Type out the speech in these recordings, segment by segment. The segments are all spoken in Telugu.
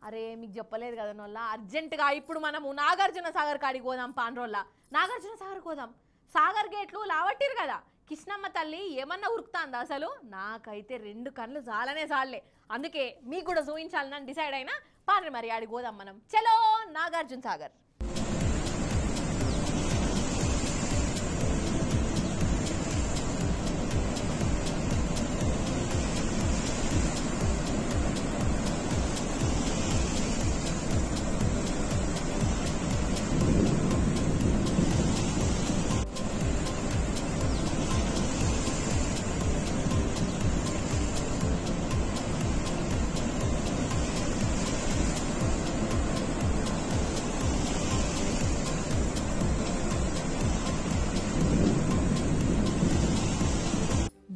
అరే మీకు చెప్పలేదు కదా నోళ్ళ అర్జెంటుగా ఇప్పుడు మనము నాగార్జున సాగర్ కాడికి పోదాం పాండ్రోళ్ళ నాగార్జున సాగర్ పోదాం సాగర్ గేట్లు లావట్టిరు కదా కృష్ణమ్మ తల్లి ఏమన్నా ఉరుకుతాందా అసలు నాకైతే 2 కళ్ళు చాలనే చాలే అందుకే మీకు కూడా చూపించాలని డిసైడ్ అయినా పాండ్రి మరి ఆడికి పోదాం మనం చలో నాగార్జున సాగర్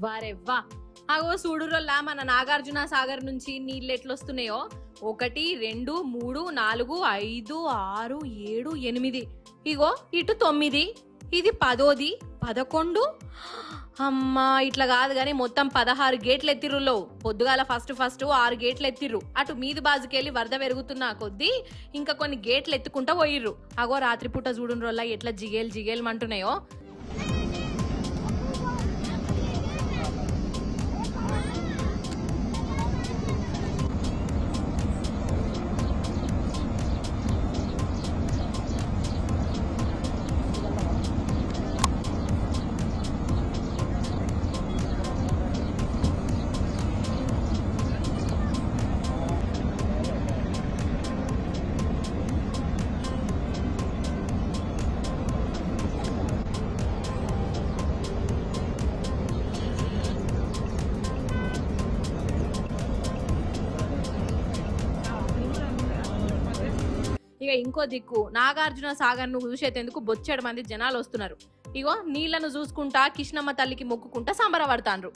వారే వా అగో చూడురోల్లా మన నాగార్జున సాగర్ నుంచి నీళ్ళు ఎట్లొస్తున్నాయో 1 2 3 4 5 6 7 8 ఇగో ఇటు 9 ఇది 10ది 11 అమ్మా ఇట్లా కాదు గానీ మొత్తం 16 గేట్లు ఎత్తిర్రులో పొద్దుగాల ఫస్ట్ 6 గేట్లు ఎత్తిర్రు అటు మీది బాజుకెళ్ళి వరద పెరుగుతున్నా కొద్దీ ఇంకా కొన్ని గేట్లు ఎత్తుకుంటా పోయిర్రు అగో రాత్రిపూట చూడురోల్లా ఎట్లా జిగేలు మంటున్నాయో ఇక ఇంకో దిక్కు నాగార్జున సాగర్ ను చూసేందుకు బొచ్చేడు మంది జనాలు వస్తున్నారు ఇగో నీళ్లను చూసుకుంటా కృష్ణమ్మ తల్లికి మొక్కుకుంటా సంబరపడతాండ్రు